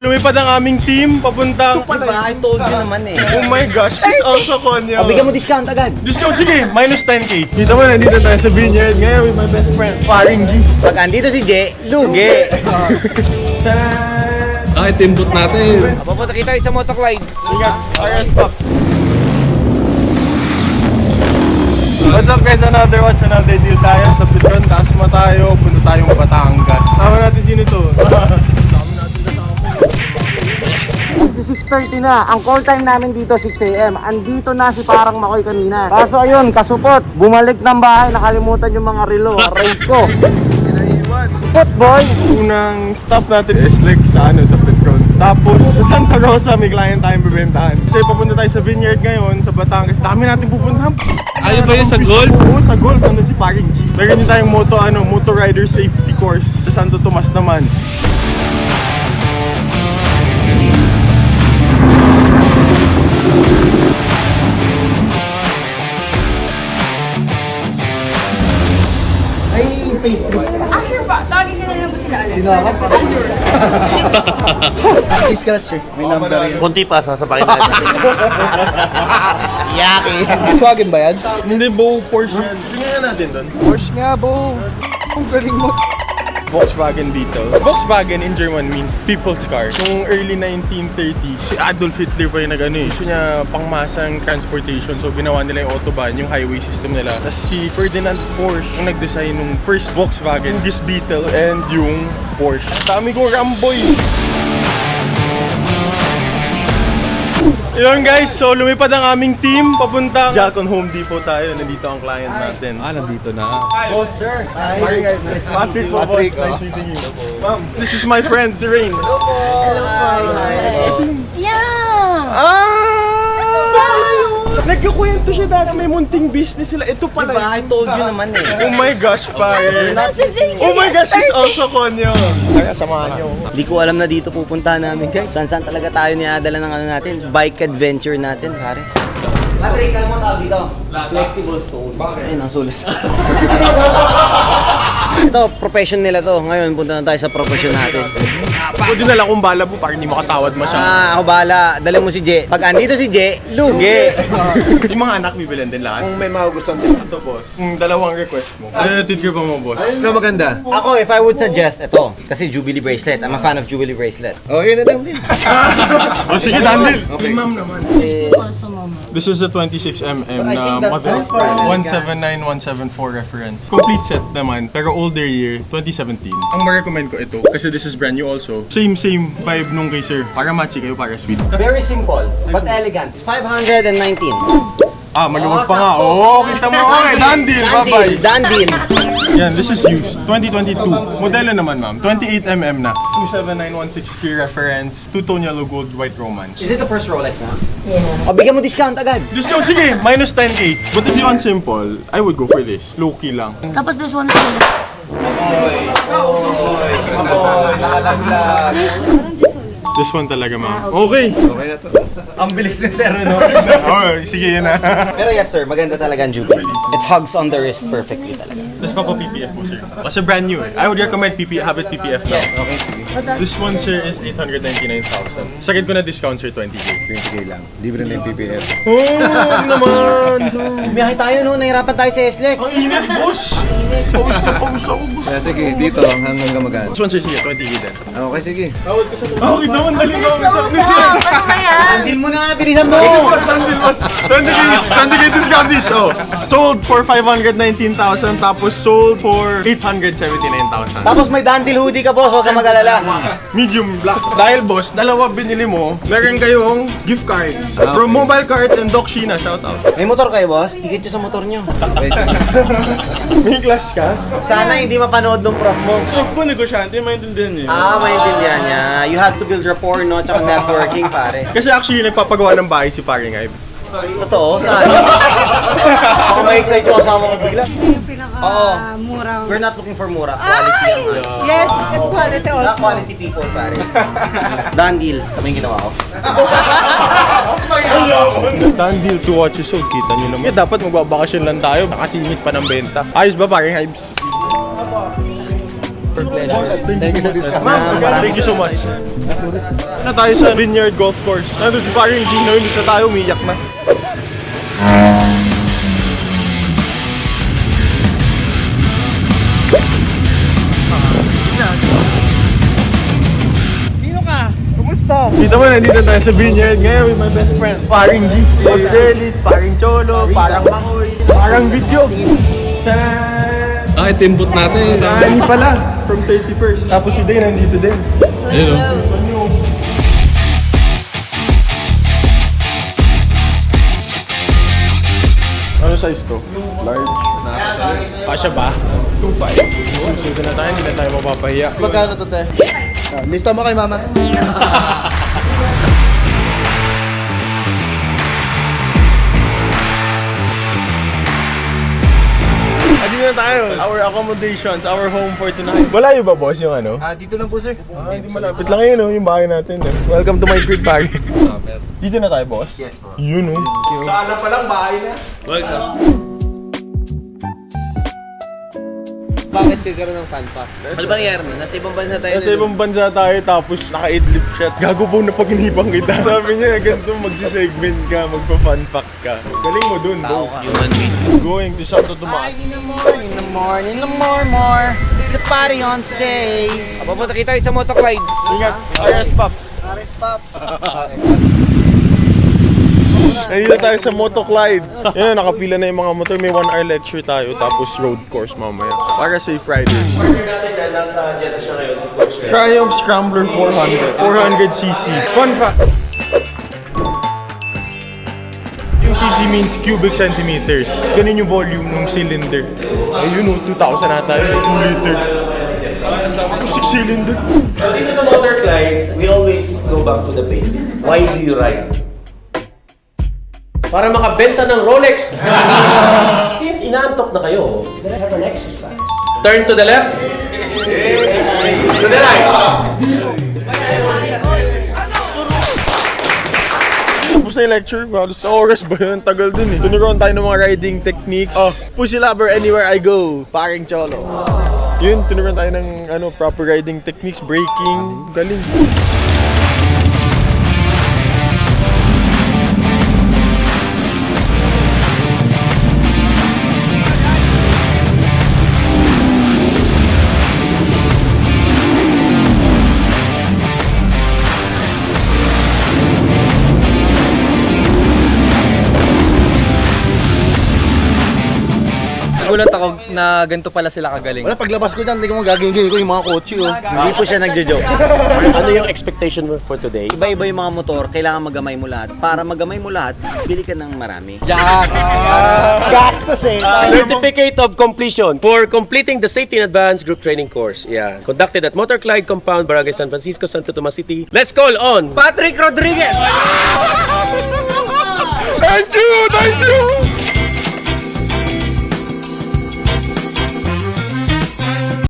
Lumipad ang aming team papuntang... Diba? I told you naman eh. Oh my gosh, she's also Konyo. Bigyan mo discount agad. Discount, sige, minus 10k. Kita mo, nandito tayo sa vineyard ngayon with my best friend, Paring G. Pag andito si Jay, lugi. Tadaan! Ah, ito yung boot natin. Papunta kita sa Motoclide. Ingat, RS Box. What's up guys, another deal tayo sa Petron. Tasma tayo, punta tayong Batangas. Tama natin sino to. 6:30 na. Ang call time namin dito 6 AM. Andito na si Parang Makoy kanina. Kaso ayun, kasupot. Bumalik ng bahay, nakalimutan yung mga relo. Aray ko. Supot boy. Unang stop natin is like sa Petron. Tapos sa Santa Rosa may client tayong bibentahan. Kasi papunta tayo sa vineyard ngayon, sa Batangas. Dami natin pupuntahan. Ayun ba yun sa golf? Oo, sa golf. Nandun si Paring G. Meron din tayong motor rider safety course sa Santo Tomas naman. Ay, face this. Sure ba? Tawagin ka na lang ba sila ulit? Sinakap pa. I-scratch eh. May number yun. Kunti pa, sasapakin natin. Yaki. Volkswagen ba yan? Hindi, Bo, Porsche yan. Tingnan natin doon. Porsche nga, Bo. Ang galing mo. Volkswagen Beetle. Volkswagen in German means people's car. Noong early 1930, si Adolf Hitler pa yung nag-ano eh. Gusto niya pangmasang transportation. So ginawa nila yung autobahn, yung highway system nila. Tapos si Ferdinand Porsche yung nag-design ng first Volkswagen, this Beetle, and yung Porsche. Dami kong Ramboy! Yun guys, so lumipad ang aming team papuntang Jalcon Home Depot tayo. Nandito ang client natin. Ah, nandito na. Oh, sir. Patrick po, boss. Nice meeting you. Ma'am, this is my friend, si Rain. Yeah! Ah! Nagkukwento siya dati, may munting business sila. Ito pala. Diba? I told you naman eh. Oh my gosh, pare. Si Jake! Oh my gosh, she's also Konyo. Kaya samahan niyo. Hindi ko alam na dito pupunta namin guys. Saan talaga tayo niadala ng ano natin, bike adventure natin, pare. Patrick, alam mo tawag dito? Flexible stone. Bakit? Ayun, ang sulit. Ito, profession nila to. Ngayon, punta na tayo sa profession natin. Pwede na lang kung bala po para hindi makatawad masyado. Ako bahala. Dali mo si Jay. Pag andito si Jay, lugi. Yung mga anak, bibilan din lahat. Kung may magugustuhan sila. Ito, boss. Dalawang request mo. Tinitid ko pa mo, boss. Ano maganda? Ako, if I would suggest, ito. Kasi Jubilee bracelet. I'm a fan of Jubilee bracelet. Oh, yun na lang din. O sige, Dandil. Okay. Yung ma'am naman. This is a 26mm But I na think that's model. not for a 179174 reference. Complete set naman, pero older year, 2017. Ang ma-recommend ko ito, kasi this is brand new also. Same vibe nung kay sir. Para matchy kayo, para sweet. Very simple, but elegant. 519. Ah, maluwag pa nga. Oo, kita mo. Okay, Dandil. Bye-bye. Dandil. Yan, this is used. 2022. Modelo naman, ma'am. 28mm na. 27916 reference. Two-tone yellow gold, white romance. Is it the first Rolex, ma'am? Yeah. O, bigyan mo discount agad. Discount, sige. Minus 10k. But if you want simple, I would go for this. Low-key lang. Tapos this one is sila. This one talaga, ma'am. Okay. Okay na to. Ang bilis ng sir, no? Okay, sige yan na. Pero yes, sir, maganda talaga ang Jubilee. It hugs on the wrist perfectly talaga. Tapos pa PPF po, sir. Kasi brand new eh. I would recommend have it PPF now. Okay, sige. This one, sir, is 899,000. Sakit ko na discount, sir, 20k. 20k lang. Libre na yung PPF. Oh, naman! Biyahe tayo, no? Nahirapan tayo sa SLEX. Ang init, boss! Pause na pause ako, boss. Kaya sige, dito hanggang gamagan. This one, sir, sige, 20k din. Okay, sige. Okay naman, dali ko. Ano ba yan? Andil mo na, bilisan mo! Standard, boss. 20k discount each. Oh. Sold for 519,000, tapos sold for 879,000. Tapos may Dandil hoodie ka, boss. Huwag ka mag-alala. Medium black. Dahil boss, dalawa binili mo, meron kayong gift cards. From Mobile Cards and Doc Sheena, shout out. May motor kayo, boss? Tikit nyo sa motor nyo. Okay, sige. May class ka? Sana hindi mapanood ng prof mo. Prof ko, negosyante, maintindihan niya. Maintindihan niya. You have to build rapport, no? Tsaka networking, pare. Kasi actually, nagpapagawa ng bahay si Paring Ives. Totoo, saan? Ako ma-excite yung kasama ko bigla. Yung pinaka-mura. We're not looking for mura. Quality ang ano. Yes, and quality also. Quality people, pare. Dandil. Tama yung ginawa ko. Dandil 2 watches sold, kita nyo naman. Dapat magbabakasyon lang tayo, nakasingit pa ng benta. Ayos ba, Paring Ives? for pleasure. Thank you sa discount. Thank you so much. Na tayo sa Vineyard Golf Course. Nandun si paring Gino, imbis na tayo, umiyak na. Sino ka? Kumusta? Dito mo, nandito tayo sa Vineyard ngayon with my best friend. Paring G, Boss Relit, paring Cholo, parang Makoy, parang Video. Tcharan! Ah, ito yung boot natin. Ani pala, from 31st. Tapos si Day nandito din. Ayun o. Ano size to? Large. Pasya ba? 2.5. Susunod na tayo, hindi na tayo mapapahiya. Magkano to, te? Lista mo kay mama. Dito na tayo. Our accommodations, our home for tonight. Wala yung ba, boss, yung ano? Dito lang po, sir. Hindi malapit lang yun, oh, yung bahay natin. Welcome to my crib, pare. Dito na tayo, boss? Yes, boss. Yun, oh. Saan na palang bahay na? Welcome. Bakit kagkaroon ng fan pa? Ano ba nangyari na? Nasa ibang bansa tayo. Nasa ibang bansa tayo, tapos naka-idlip shot. Gago po na pag-inipang kita. Sabi niya, ganito magsi-segment ka, magpa-fun fact ka. Galing mo dun, bro. Human being. Going to Santo Tomas. In the more. It's a party on stay. Papunta kita sa motoclide. Ingat, RS Pops. Ares Pops. Nandito tayo sa Motoclide. Yan, nakapila na yung mga motor. May 1 hour lecture tayo, tapos road course mamaya. Para safe riders. Triumph Scrambler 400. 400cc. Fun fact. Yung cc means cubic centimeters. Ganun yung volume ng cylinder. Ayun o, 2,000 ata yun. 2 liters. Tapos 6 cylinder. So dito sa Motorclide, we always go back to the basic. Why do you ride? Para makabenta ng Rolex. Since inaantok na kayo, let's have an exercise. Turn to the left. To the right. Tapos na yung lecture, halos na oras ba yun? Tagal dun eh. Tunuruan tayo ng mga riding techniques. Oh, push the lever anywhere I go. Paring Cholo. Yun, tunuruan tayo ng proper riding techniques, braking. Galing. Nagulat ako na ganito pala sila kagaling. Wala, paglabas ko dyan, hindi ko magagingin ko yung mga kotse, oh. Hindi po siya nagjo-joke. Ano yung expectation mo for today? Iba-iba yung mga motor, kailangan magamay mo lahat. Para magamay mo lahat, bili ka ng marami. Gastos eh. Certificate of completion for completing the Safety in Advance Group Training Course. Yeah. Conducted at Motorclide Compound, Barangay San Francisco, Santo Tomas City. Let's call on Patrick Rodriguez! Thank you! Thank you!